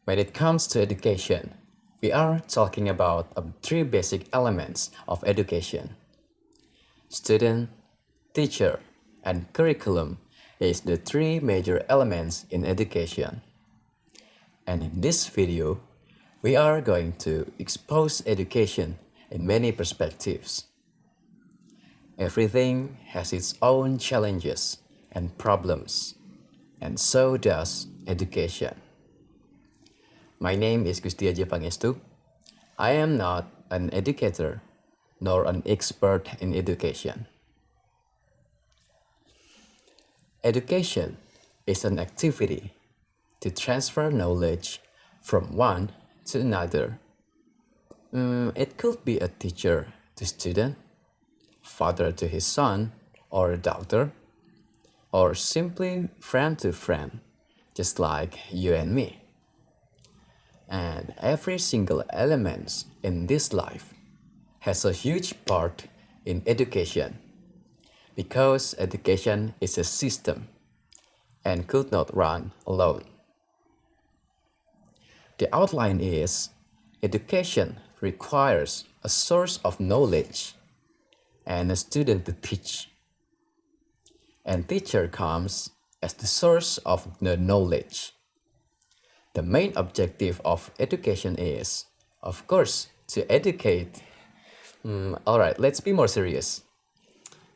When it comes to education, we are talking about three basic elements of education. Student, teacher, and curriculum is the three major elements in education. And in this video, we are going to expose education in many perspectives. Everything has its own challenges and problems, and so does education. My name is Gusti A P. I am not an educator nor an expert in education. Education is an activity to transfer knowledge from one to another. It could be a teacher to student, father to his son or daughter, or simply friend to friend, just like you and me. And every single element in this life has a huge part in education, because education is a system and could not run alone. The outline is education requires a source of knowledge and a student to teach. And teacher comes as the source of the knowledge. The main objective of education is, of course, to educate. Alright, let's be more serious.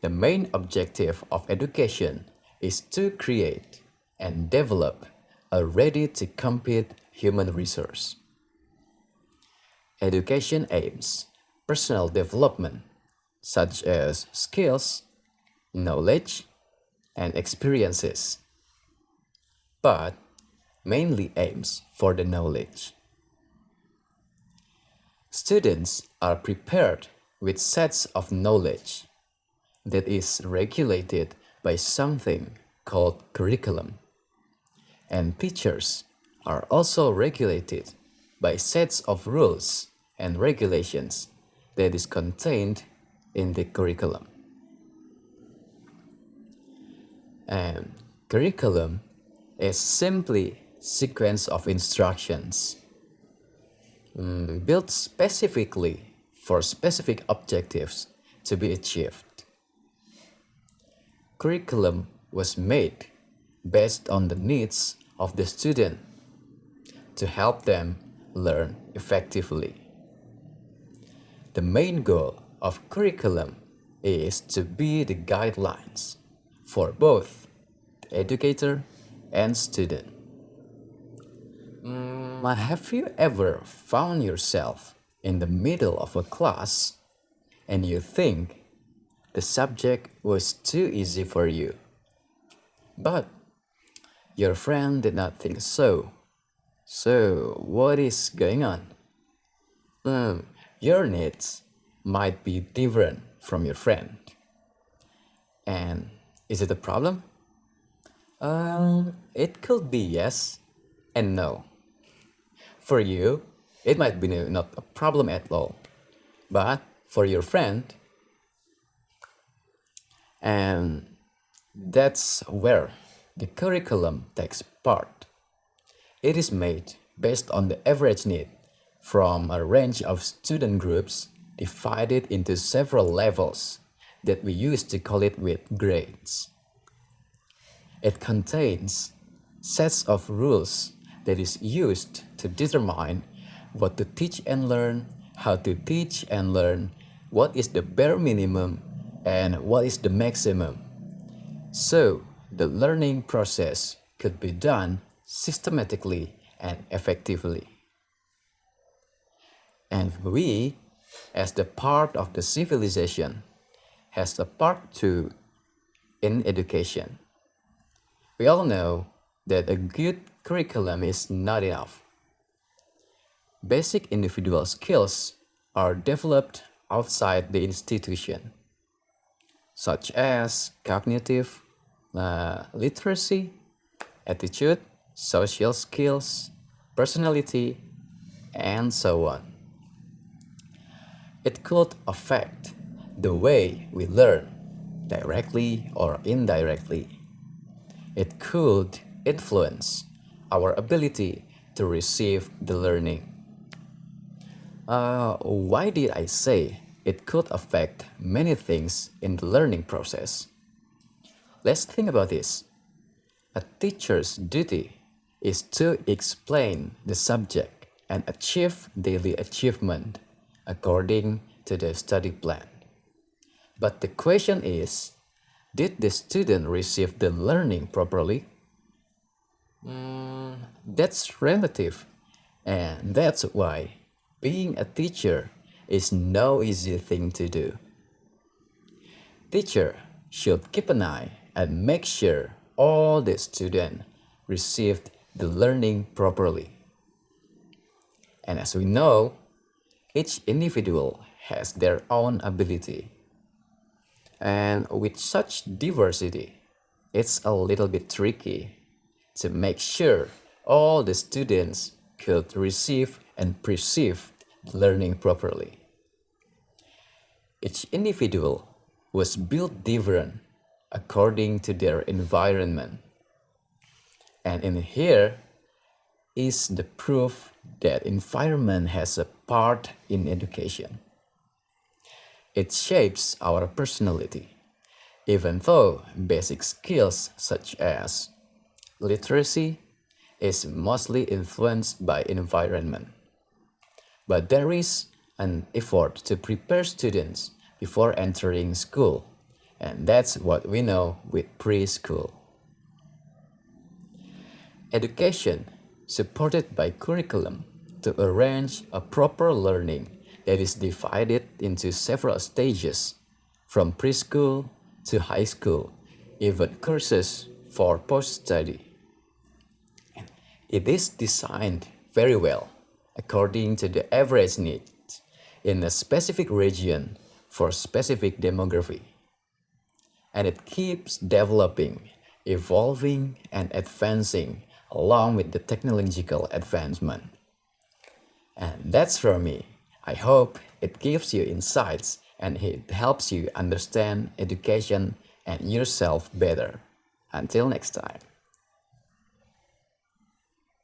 The main objective of education is to create and develop a ready-to-compete human resource. Education aims personal development, such as skills, knowledge, and experiences, but mainly aims for the knowledge. Students are prepared with sets of knowledge that is regulated by something called curriculum, and teachers are also regulated by sets of rules and regulations that is contained in the curriculum. And curriculum is simply sequence of instructions built specifically for specific objectives to be achieved. Curriculum was made based on the needs of the student to help them learn effectively. The main goal of curriculum is to be the guidelines for both the educator and student. Have you ever found yourself in the middle of a class and you think the subject was too easy for you, but your friend did not think so? So what is going on? Your needs might be different from your friend. And is it a problem? It could be yes and no. For you, it might be not a problem at all. But for your friend, and that's where the curriculum takes part. It is made based on the average need from a range of student groups divided into several levels that we used to call it with grades. It contains sets of rules that is used to determine what to teach and learn, how to teach and learn, what is the bare minimum, and what is the maximum. So the learning process could be done systematically and effectively. And we, as the part of the civilization, has a part too in education. We all know that a good curriculum is not enough. Basic individual skills are developed outside the institution, such as cognitive, literacy, attitude, social skills, personality, and so on. It could affect the way we learn, directly or indirectly. It could influence our ability to receive the learning. Why did I say it could affect many things in the learning process? Let's think about this. A teacher's duty is to explain the subject and achieve daily achievement according to the study plan. But the question is, did the student receive the learning properly? That's relative, and that's why being a teacher is no easy thing to do. Teacher should keep an eye and make sure all the students received the learning properly. And as we know, each individual has their own ability. And with such diversity, it's a little bit tricky to make sure all the students could receive and perceive learning properly. Each individual was built different according to their environment. And in here is the proof that environment has a part in education. It shapes our personality, even though basic skills such as literacy is mostly influenced by environment. But there is an effort to prepare students before entering school, and that's what we know with preschool. Education supported by curriculum to arrange a proper learning that is divided into several stages, from preschool to high school, even courses for post-study. It is designed very well according to the average needs in a specific region for specific demography. And it keeps developing, evolving, and advancing along with the technological advancement. And that's for me. I hope it gives you insights and it helps you understand education and yourself better. Until next time.